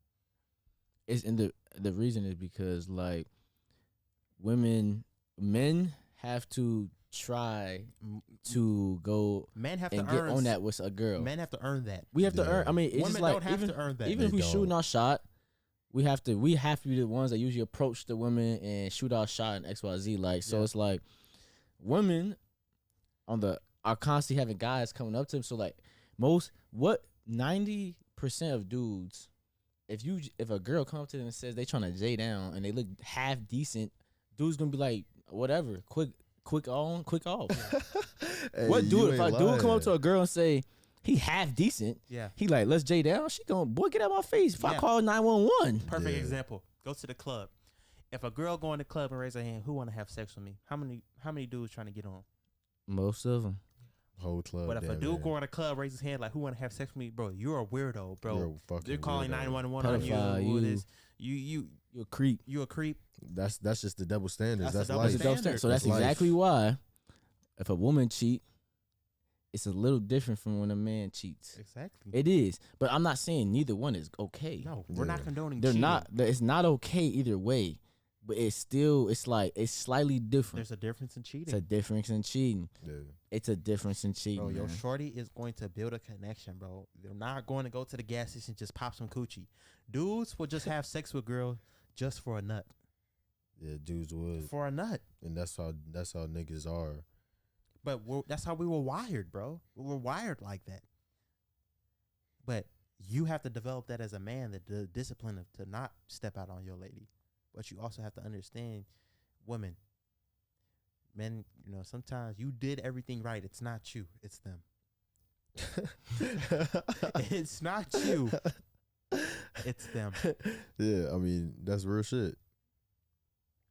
Speaker 3: It's and the reason is because like men have to try
Speaker 1: M-
Speaker 3: to go
Speaker 1: Men have
Speaker 3: and
Speaker 1: to
Speaker 3: get
Speaker 1: earn
Speaker 3: on that with a girl.
Speaker 1: Men have to earn that.
Speaker 3: We have to
Speaker 2: Yeah.
Speaker 3: earn. I mean, it's
Speaker 1: Women
Speaker 3: just like
Speaker 1: don't have
Speaker 3: even
Speaker 1: to earn that.
Speaker 3: even if
Speaker 2: They
Speaker 3: we shooting
Speaker 2: don't.
Speaker 3: our shot, we have to be the ones that usually approach the women and shoot our shot and XYZ. Like so,
Speaker 1: Yeah.
Speaker 3: it's like women are constantly having guys coming up to them. So like 90% of dudes, if a girl comes up to them and says they trying to J down and they look half decent, dude's gonna be like whatever, quick on, quick off.
Speaker 2: Hey,
Speaker 3: What
Speaker 2: you
Speaker 3: dude? If
Speaker 2: ain't
Speaker 3: a dude come up to
Speaker 2: lying.
Speaker 3: a girl and say he half decent,
Speaker 1: Yeah.
Speaker 3: he like let's J down. She going boy get out my face. If I
Speaker 1: Yeah.
Speaker 3: call 911,
Speaker 1: Perfect
Speaker 2: Yeah.
Speaker 1: example. Go to the club. If a girl go in the club and raise her hand, who want to have sex with me? How many dudes trying to get on?
Speaker 3: most of them.
Speaker 2: Whole club.
Speaker 1: But if a
Speaker 2: damn
Speaker 1: dude
Speaker 2: near.
Speaker 1: go in the club, raise his hand like, who want to have sex with me, bro? You're a weirdo, bro.
Speaker 2: You're a fucking
Speaker 1: They're calling
Speaker 2: weirdo.
Speaker 1: 911 on you.
Speaker 3: Pedophile,
Speaker 1: Who it
Speaker 3: you-
Speaker 1: is. You
Speaker 3: You a creep.
Speaker 1: you a creep.
Speaker 2: That's just the double standards.
Speaker 1: That's
Speaker 2: That's
Speaker 1: the double
Speaker 2: life.
Speaker 3: That's a double
Speaker 1: standard.
Speaker 3: standard. So that's
Speaker 2: That's life.
Speaker 3: exactly why if a woman cheat, it's a little different from when a man cheats.
Speaker 1: Exactly.
Speaker 3: It is, but I'm not saying neither one is okay.
Speaker 1: No, we're not
Speaker 2: Yeah.
Speaker 1: condoning.
Speaker 3: They're
Speaker 1: cheating.
Speaker 3: not. It's not okay either way. But it's still. It's like it's slightly different.
Speaker 1: There's a difference in cheating.
Speaker 3: It's a difference in cheating.
Speaker 2: Yeah.
Speaker 3: It's a difference in cheating.
Speaker 1: Bro, your
Speaker 3: man.
Speaker 1: shorty is going to build a connection, bro. They're not going to go to the gas station and just pop some coochie. Dudes will just have sex with girls just for a nut.
Speaker 2: Yeah, dudes would,
Speaker 1: For a nut.
Speaker 2: and that's how niggas are.
Speaker 1: But that's how we were wired, bro. We were wired like that. But you have to develop that as a man, the discipline to not step out on your lady. But you also have to understand, women, men, sometimes you did everything right. It's not you. It's them. It's not you. It's them.
Speaker 2: Yeah, I mean that's real shit.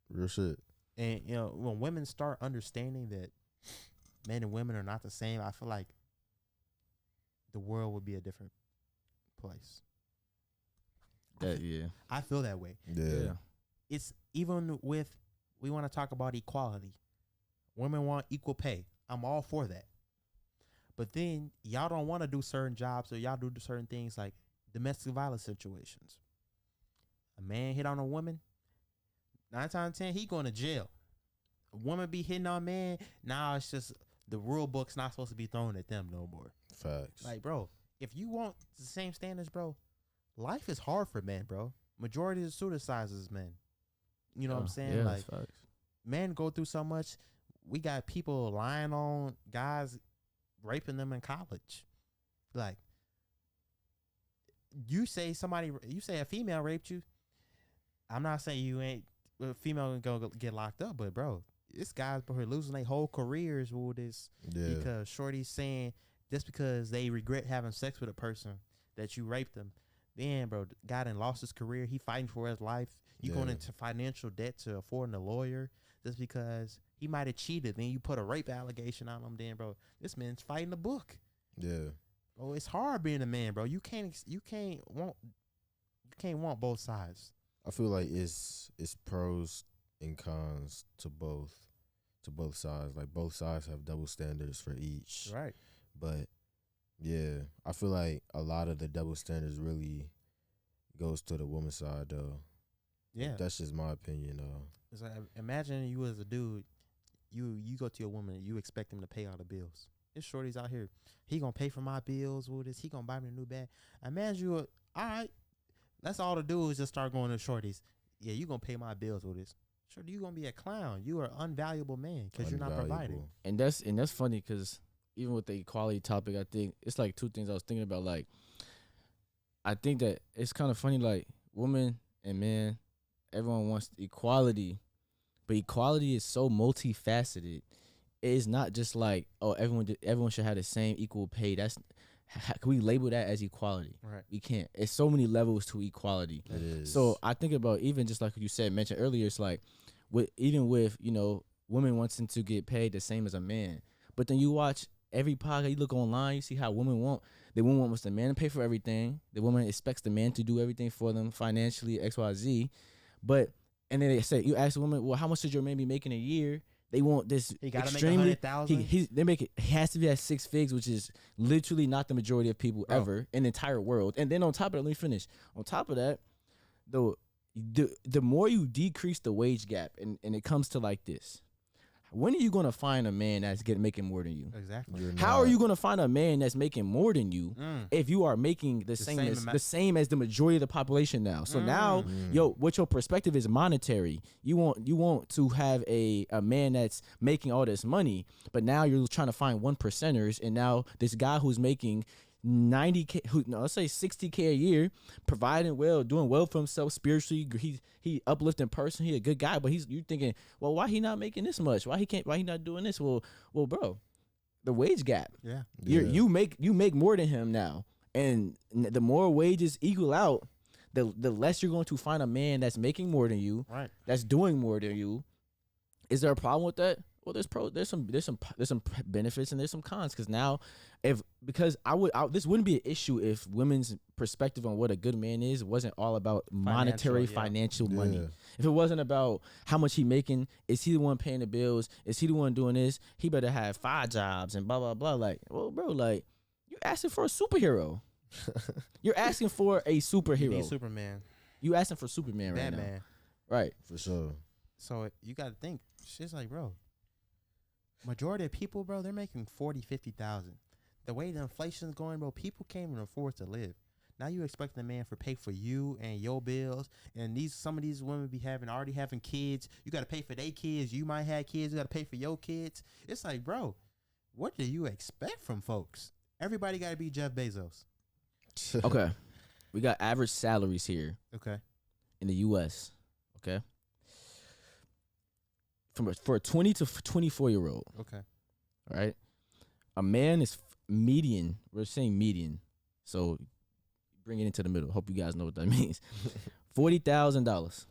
Speaker 2: Real shit.
Speaker 1: And when women start understanding that men and women are not the same, I feel like the world would be a different place.
Speaker 3: Yeah.
Speaker 1: I feel that way.
Speaker 2: Yeah.
Speaker 1: It's even with, we want to talk about equality. Women want equal pay. I'm all for that. But then y'all don't want to do certain jobs, or y'all do certain things like domestic violence situations. A man hit on a woman, 9 times out of 10, he going to jail. A woman be hitting on a man, now it's just the rule book's not supposed to be thrown at them no more.
Speaker 2: Facts.
Speaker 1: Like, bro, if you want the same standards, bro, life is hard for men, bro. Majority of suicides is men. You know what I'm saying?
Speaker 3: Yeah,
Speaker 1: Like,
Speaker 3: that's facts.
Speaker 1: men go through so much. We got people lying on guys, raping them in college. Like, you say a female raped you. I'm not saying you ain't a female gonna get locked up, but bro, this guy's losing their whole careers with this
Speaker 2: Yeah.
Speaker 1: because shorty's saying just because they regret having sex with a person that you raped them. Then, bro, guy done lost his career. He fighting for his life. You going
Speaker 2: Yeah.
Speaker 1: into financial debt to affording a lawyer just because he might have cheated. Then you put a rape allegation on him. Then, bro, this man's fighting the book.
Speaker 2: Yeah.
Speaker 1: Bro, it's hard being a man, bro. You can't want both sides.
Speaker 2: I feel like it's pros and cons to both sides. Like both sides have double standards for each.
Speaker 1: Right.
Speaker 2: But yeah, I feel like a lot of the double standards really goes to the woman's side though.
Speaker 1: Yeah.
Speaker 2: That's just my opinion though.
Speaker 1: It's like, imagine you as a dude, you go to your woman, you expect him to pay all the bills. This shorty's out here, he gonna pay for my bills with this. He gonna buy me a new bag. Imagine you, all right, that's all to do is just start going to shorties. Yeah, you gonna pay my bills with this. Shorty, you gonna be a clown. You are an unvaluable man because you're not providing.
Speaker 2: Unvaluable.
Speaker 3: And that's funny because even with the equality topic, I think it's like two things I was thinking about. Like, I think that it's kind of funny, like women and men, everyone wants equality, but equality is so multifaceted. It's not just like, oh, everyone should have the same equal pay. That's can we label that as equality?
Speaker 1: Right.
Speaker 3: We can't. It's so many levels to equality.
Speaker 2: It is.
Speaker 3: So I think about even just like you mentioned earlier, it's like with women wanting to get paid the same as a man. But then you watch every podcast, you look online, you see how the woman wants the man to pay for everything. The woman expects the man to do everything for them financially, XYZ. And then you ask the woman, well, how much should your man be making a year? They want this
Speaker 1: He gotta make
Speaker 3: extremely.
Speaker 1: $100,000.
Speaker 3: He has to be at 6 figs, which is literally not the majority of people
Speaker 1: Bro.
Speaker 3: ever in the entire world. And then on top of that, let me finish. On top of that, the more you decrease the wage gap, and it comes to like this, When are you gonna find a man that's making more than you?
Speaker 1: Exactly.
Speaker 2: You're
Speaker 3: How are
Speaker 2: not-
Speaker 3: you gonna find a man that's making more than you if you are making the same
Speaker 1: same
Speaker 3: as
Speaker 1: amount-
Speaker 3: the same as the majority of the population now? So now,
Speaker 2: Mm.
Speaker 3: yo, what your perspective is monetary. You want to have a man that's making all this money, but now you're trying to find 1%ers, and now this guy who's making 90K, let's say 60K a year, providing well, doing well for himself spiritually. He uplifting person. He a good guy, but you thinking, well, why he not making this much? Why he not doing this? Well, bro, the wage gap.
Speaker 1: Yeah.
Speaker 2: Yeah.
Speaker 3: You make more than him now, and the more wages equal out, the less you're going to find a man that's making more than you,
Speaker 1: Right.
Speaker 3: that's doing more than you. Is there a problem with that? Well, there's some benefits and there's some cons, because now this wouldn't be an issue if women's perspective on what a good man is wasn't all about monetary financial money.
Speaker 2: Yeah.
Speaker 3: If it wasn't about how much he making, is he the one paying the bills? Is he the one doing this? He better have 5 jobs and blah blah blah. Like, well, bro, like you're asking for a superhero. You're asking for a
Speaker 1: You
Speaker 3: superhero.
Speaker 1: need Superman.
Speaker 3: You asking for Superman right now,
Speaker 1: Batman.
Speaker 3: right?
Speaker 2: For sure.
Speaker 1: So you got to think. Shit's like, bro, majority of people, bro, they're making 40, 50,000. The way the inflation's going, bro, people can't even afford to live. Now you expect the man to pay for you and your bills, and some of these women be already having kids. You got to pay for their kids. You might have kids. You got to pay for your kids. It's like, bro, what do you expect from folks? Everybody got to be Jeff Bezos.
Speaker 3: Okay, we got average salaries here
Speaker 1: Okay.
Speaker 3: in the U.S. Okay, for a 20 to 24-year-old,
Speaker 1: Okay.
Speaker 3: right? A man is median. We're saying median, so bring it into the middle. Hope you guys know what that means. $40,000.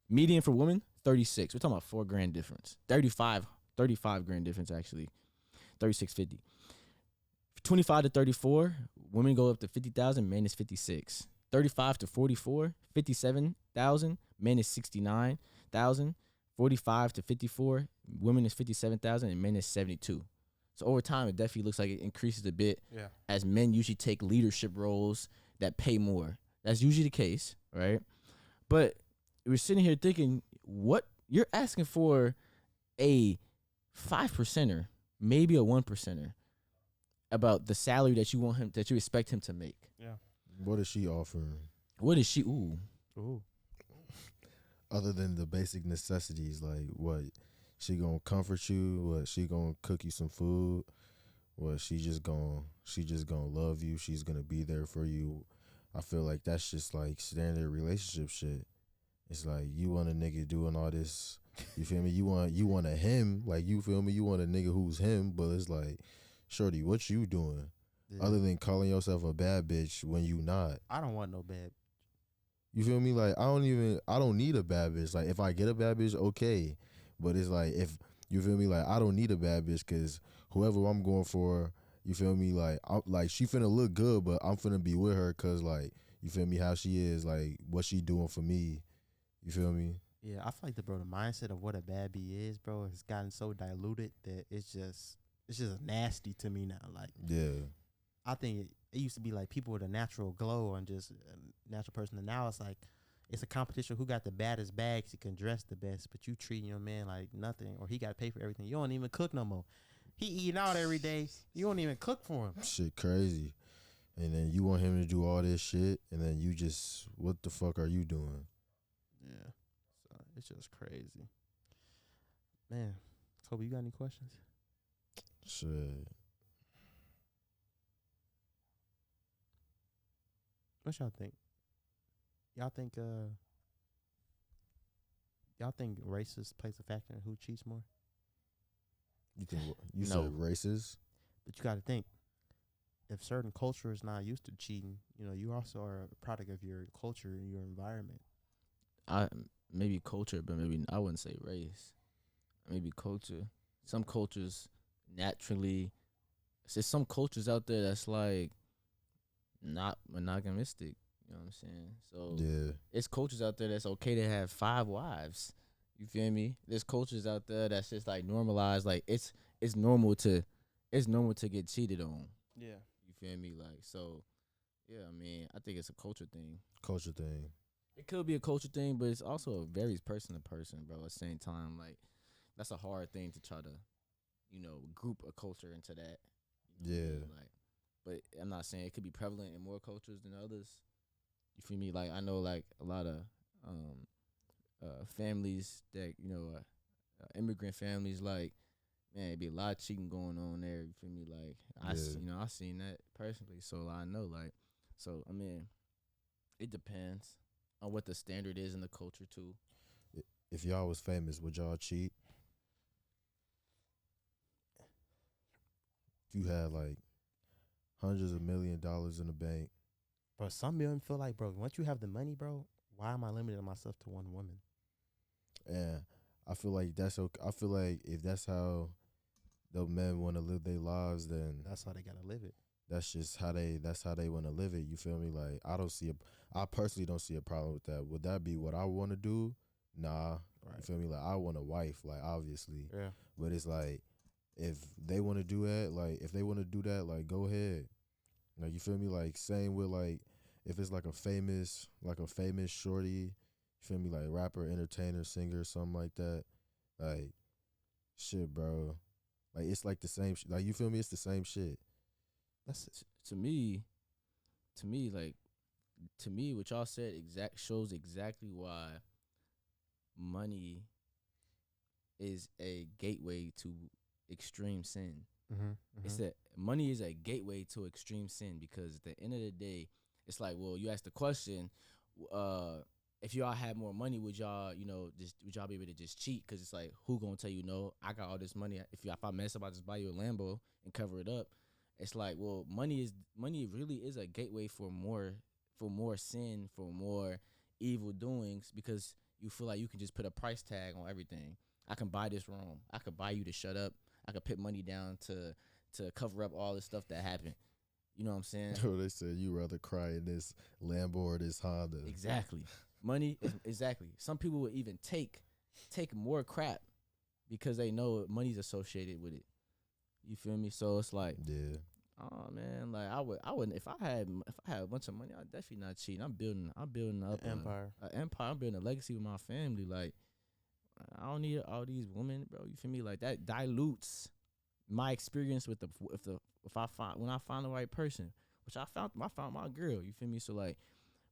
Speaker 3: Median for women, 36. We're talking about $4,000 difference. 35 grand difference actually. 36.50. 25 to 34, women go up to 50,000. Men is 56. 35 to 44, 57,000. Men is 69,000. 45 to 54, women is 57,000 and men is 72. So over time, it definitely looks like it increases a bit
Speaker 1: Yeah.
Speaker 3: as men usually take leadership roles that pay more. That's usually the case, right? But we're sitting here thinking, what you're asking for a 5%er, maybe a 1%er, about the salary that you expect him to make.
Speaker 1: Yeah.
Speaker 2: What is she offering?
Speaker 3: What is she? Ooh.
Speaker 2: Other than the basic necessities, like what? She gonna comfort you? What? She gonna cook you some food? What? She just gonna love you? She's gonna be there for you? I feel like that's just like standard relationship shit. It's like you want a nigga doing all this. You feel me? You want a him, like, you feel me? You want a nigga who's him, but it's like, shorty, what you doing?
Speaker 1: Yeah.
Speaker 2: Other than calling yourself a bad bitch when you not.
Speaker 1: I don't want no bad.
Speaker 2: You feel me? Like, I don't need a bad bitch. Like, if I get a bad bitch, okay. But it's like, if, you feel me? Like, I don't need a bad bitch because whoever I'm going for, you feel me? Like, she finna look good, but I'm finna be with her because, like, you feel me? How she is, like, what she doing for me. You feel me?
Speaker 1: Yeah, I feel like the mindset of what a bad bee is, bro, has gotten so diluted that it's just nasty to me now. Like,
Speaker 2: Yeah.
Speaker 1: I think it used to be like people with a natural glow and just a natural person, and now it's like it's a competition who got the baddest bags, he can dress the best, but you treating your man like nothing, or he got to pay for everything. You don't even cook no more. He eating out every day. You don't even cook for him.
Speaker 2: Shit crazy. And then you want him to do all this shit, and then you just, what the fuck are you doing?
Speaker 1: Yeah, so it's just crazy, man. Toby, you got any questions?
Speaker 2: Shit.
Speaker 1: What y'all think? Y'all think racist plays a factor in who cheats more?
Speaker 2: You think you
Speaker 3: No.
Speaker 2: said racist?
Speaker 1: But you got to think, if certain culture is not used to cheating, you know, you also are a product of your culture and your environment.
Speaker 3: Maybe culture, but maybe I wouldn't say race. Maybe culture. Some cultures naturally. There's some cultures out there that's like not monogamistic. You know what I'm saying? So
Speaker 2: Yeah.
Speaker 3: it's cultures out there that's okay to have 5 wives. You feel me? There's cultures out there that's just like normalized. Like it's normal to get cheated on.
Speaker 1: Yeah.
Speaker 3: You feel me? Like, so yeah, I mean, I think it's a culture thing.
Speaker 2: Culture thing.
Speaker 3: It could be a culture thing, but it's also varies person to person, bro. At the same time, like that's a hard thing to try to, group a culture into that.
Speaker 2: Yeah.
Speaker 3: Like, but I'm not saying it could be prevalent in more cultures than others. You feel me? Like I know like a lot of families that immigrant families, like, man, it be a lot of cheating going on there. You feel me? Like I seen that personally, so I know, like, so I mean, it depends on what the standard is in the culture too.
Speaker 2: If y'all was famous, would y'all cheat? If you had like hundreds of $1,000,000 in the bank.
Speaker 1: Bro, some men feel like, bro, once you have the money, bro, why am I limiting myself to one woman?
Speaker 2: And I feel like that's okay. I feel like if that's how the men want to live their lives, then
Speaker 1: That's how they gotta live it.
Speaker 2: that's just how they want to live it. You feel me? Like I personally don't see a problem with that. Would that be what I want to do? Nah. You
Speaker 1: Right.
Speaker 2: feel me? Like I want a wife, like obviously.
Speaker 1: Yeah.
Speaker 2: But it's like if they want to do that, like go ahead. Like you feel me? Like same with like if it's like a famous shorty, you feel me? Like rapper, entertainer, singer, something like that. Like shit, bro. Like it's like the same. Like you feel me? It's the same shit.
Speaker 1: That's
Speaker 3: To me, what y'all said shows exactly why money is a gateway to extreme sin. It's that money is a gateway to extreme sin, because at the end of the day, it's like, well, you asked the question, if y'all had more money, would y'all be able to just cheat? Because it's like, who gonna tell you no? I got all this money. If I mess up, I just buy you a Lambo and cover it up. It's like, well, money really is a gateway for more sin, for more evil doings, because you feel like you can just put a price tag on everything. I can buy this wrong. I could buy you to shut up. I could put money down to cover up all the stuff that happened. You know what I'm saying?
Speaker 2: They said you rather cry in this Lambo or this Honda.
Speaker 3: Exactly. Money is exactly. Some people would even take more crap because they know money's associated with it. You feel me? So it's like,
Speaker 2: Yeah.
Speaker 3: oh man, like I wouldn't if I had a bunch of money, I'd definitely not cheat. I'm building up
Speaker 1: an empire.
Speaker 3: An empire. I'm building a legacy with my family. Like, I don't need all these women, bro. You feel me? Like, that dilutes my experience with when I find the right person, which I found my girl. You feel me? So like,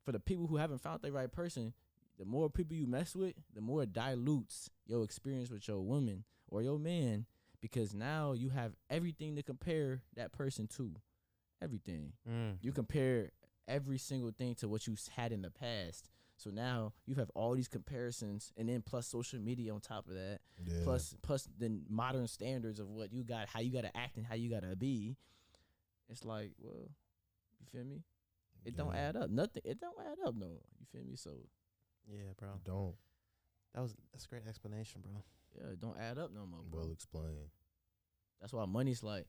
Speaker 3: for the people who haven't found the right person, the more people you mess with, the more it dilutes your experience with your woman or your man, because now you have everything to compare that person to. Everything. You compare every single thing to what you had in the past. So now you have all these comparisons, and then plus social media on top of that,
Speaker 2: Yeah.
Speaker 3: plus the modern standards of what you got, how you got to act and how you got to be. It's like, well, you feel me? It don't add up. Nothing. It don't add up. No, you feel me? So
Speaker 1: Yeah, bro.
Speaker 2: Don't.
Speaker 1: That's a great explanation, bro.
Speaker 3: yeah, it don't add up no more, bro.
Speaker 2: Well explained.
Speaker 3: That's why money's like,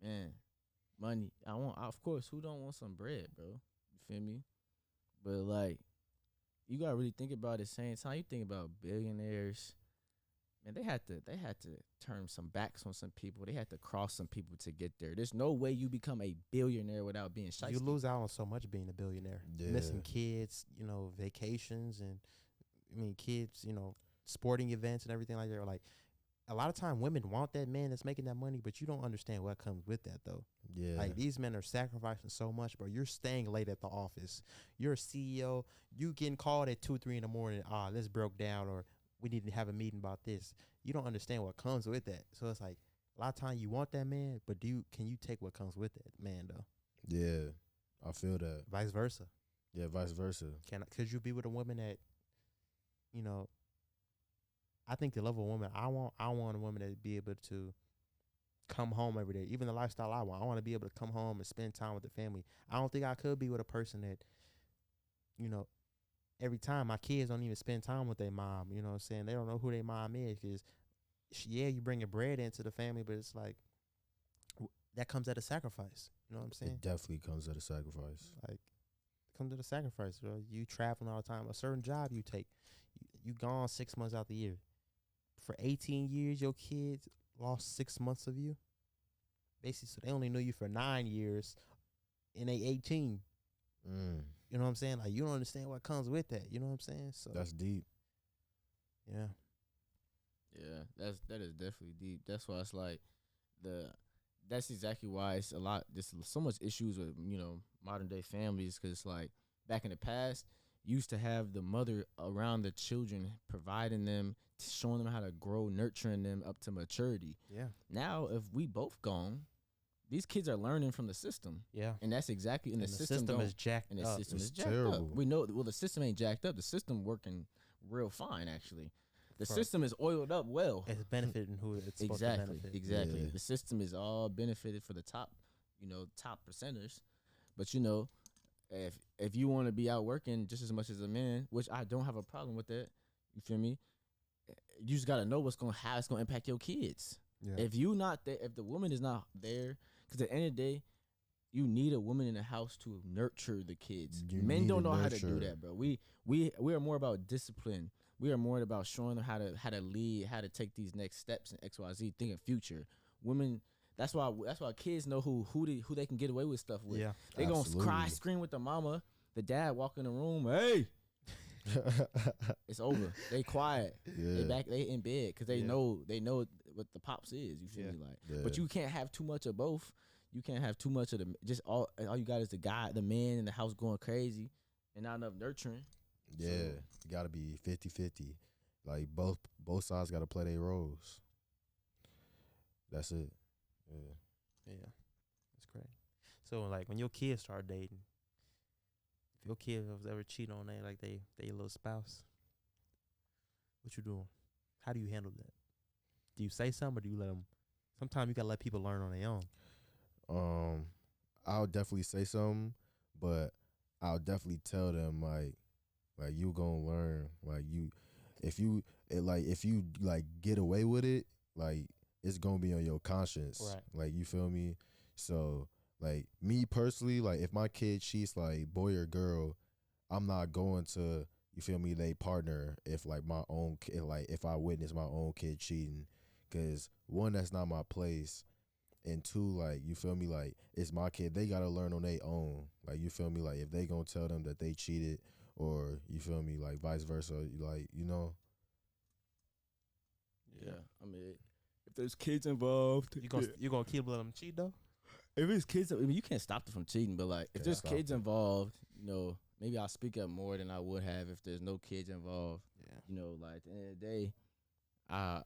Speaker 3: man, money. Of course, who don't want some bread, bro? You feel me? But like, you gotta really think about it. At the same time, you think about billionaires, man, they had to turn some backs on some people. They had to cross some people to get there. There's no way you become a billionaire without being shiesty.
Speaker 1: You lose out on so much being a billionaire.
Speaker 2: Yeah.
Speaker 1: Missing kids, vacations, and kids, sporting events and everything like that. Like, a lot of time women want that man that's making that money, but you don't understand what comes with that though.
Speaker 2: Yeah.
Speaker 1: Like, these men are sacrificing so much, bro. You're staying late at the office. You're a CEO. You getting called at 2-3 in the morning. This broke down, or we need to have a meeting about this. You don't understand what comes with that. So it's like, a lot of time you want that man, but can you take what comes with that man though?
Speaker 2: Yeah. I feel that.
Speaker 1: Vice versa.
Speaker 2: Yeah, vice versa.
Speaker 1: Could you be with a woman that, I think the level of woman I want a woman that be able to come home every day, even the lifestyle I want. I want to be able to come home and spend time with the family. I don't think I could be with a person that, every time my kids don't even spend time with their mom. You know what I'm saying? They don't know who their mom is, because, yeah, you bring your bread into the family, but it's like, that comes at a sacrifice. You know what I'm saying?
Speaker 2: It definitely comes at a sacrifice.
Speaker 1: Like, it comes at a sacrifice, bro. You traveling all the time. A certain job you take, you gone 6 months out the year. For 18 years, your kids lost 6 months of you. Basically, so they only knew you for 9 years, and they 18. You know what I'm saying? Like, you don't understand what comes with that. You know what I'm saying? So
Speaker 2: That's deep.
Speaker 1: yeah.
Speaker 3: Yeah, that is definitely deep. That's why it's like the that's exactly why it's a lot. There's so much issues with modern day families because it's like back in the past, you used to have the mother around the children, providing them, showing them how to grow, nurturing them up to maturity.
Speaker 1: Yeah.
Speaker 3: Now, if we both gone, these kids are learning from the system,
Speaker 1: Yeah.
Speaker 3: and that's exactly and
Speaker 1: And
Speaker 3: the system
Speaker 1: is jacked
Speaker 3: and the
Speaker 1: up.
Speaker 3: system
Speaker 2: It's
Speaker 3: is jacked
Speaker 2: terrible.
Speaker 3: up. We know well the system ain't jacked up. The system working real fine actually. The
Speaker 1: For-
Speaker 3: system is oiled up well.
Speaker 1: It's benefiting who it's supposed to
Speaker 3: Exactly,
Speaker 1: benefit.
Speaker 3: exactly.
Speaker 2: Yeah.
Speaker 3: The system is all benefited for the top, top percenters. But if you want to be out working just as much as a man, which I don't have a problem with that, you feel me? You just gotta know how it's gonna impact your kids.
Speaker 2: Yeah.
Speaker 3: If you not there, if the woman is not there, because at the end of the day, you need a woman in the house to nurture the kids.
Speaker 2: You
Speaker 3: Men
Speaker 2: need
Speaker 3: don't
Speaker 2: to
Speaker 3: know how to do
Speaker 2: nurture.
Speaker 3: that, bro. We are more about discipline. We are more about showing them how to lead, how to take these next steps in XYZ, thinking future. Women, that's why kids know who they can get away with stuff with.
Speaker 1: Yeah.
Speaker 3: They gonna cry,
Speaker 2: Absolutely.
Speaker 3: scream with the mama. The dad walk in the room, hey, it's over. They quiet.
Speaker 2: Yeah.
Speaker 3: They in bed because they
Speaker 1: Yeah.
Speaker 3: know what the pops is. You feel
Speaker 1: Yeah.
Speaker 3: me? Like,
Speaker 2: Yeah.
Speaker 3: but you can't have too much of both. You can't have too much of the just all you got is the man in the house going crazy and not enough nurturing.
Speaker 2: Yeah, it got to be 50-50. Like both sides got to play their roles. That's it. Yeah.
Speaker 1: Yeah. That's great. So like when your kids start dating, if your kid was ever cheat on they little spouse, what you doing? How do you handle that? Do you say something or do you let them? Sometimes you gotta let people learn on their own.
Speaker 2: I'll definitely say something, but I'll definitely tell them like you gonna learn. Like if you get away with it, like it's gonna be on your conscience.
Speaker 1: Right.
Speaker 2: Like you feel me? So like me personally, like if my kid cheats, like boy or girl, I'm not going to, you feel me, they partner if like my own kid, like if I witness my own kid cheating, because one, that's not my place, and two, like you feel me, like it's my kid, they gotta learn on their own. Like you feel me, like if they gonna tell them that they cheated, or you feel me, like vice versa, like
Speaker 3: Yeah, I mean, if there's kids involved,
Speaker 1: You gonna keep letting them cheat though?
Speaker 3: if it's kids, I mean, you can't stop them from cheating. But like, if
Speaker 2: Can't
Speaker 3: there's
Speaker 2: stop
Speaker 3: kids
Speaker 2: them.
Speaker 3: involved, maybe I'll speak up more than I would have if there's no kids involved.
Speaker 1: Yeah.
Speaker 3: Like at the end of the day, I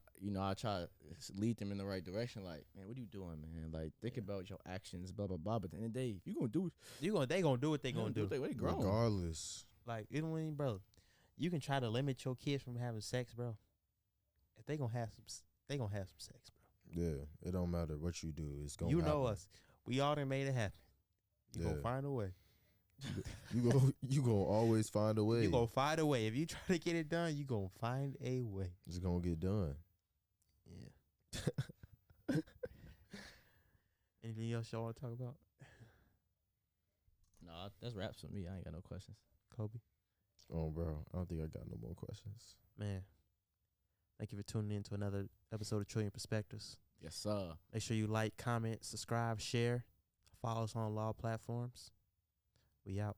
Speaker 3: try to lead them in the right direction. Like, man, what are you doing, man? Like, think about your actions, blah blah blah. But at the end of the day, if you gonna do,
Speaker 1: They gonna do what they gonna do.
Speaker 3: They grown.
Speaker 2: regardless.
Speaker 1: Like it don't mean, bro. You can try to limit your kids from having sex, bro. If they gonna have they gonna have some sex, bro.
Speaker 2: Yeah, it don't matter what you do, it's gonna
Speaker 1: You know
Speaker 2: happen.
Speaker 1: us. We all done made it happen. You gonna
Speaker 2: Yeah.
Speaker 1: find a way.
Speaker 2: You gonna always find a way.
Speaker 1: You gonna find a way. If you try to get it done, you gonna find a way.
Speaker 2: It's gonna get done.
Speaker 1: Yeah. Anything else y'all want to talk about,
Speaker 3: Nah, that's wraps for me. I ain't got no questions.
Speaker 1: Kobe?
Speaker 2: Oh, bro, I don't think I got no more questions.
Speaker 1: Man, thank you for tuning in to another episode of Trillion Perspectives.
Speaker 3: Yes, sir.
Speaker 1: Make sure you like, comment, subscribe, share. Follow us on all platforms. We out.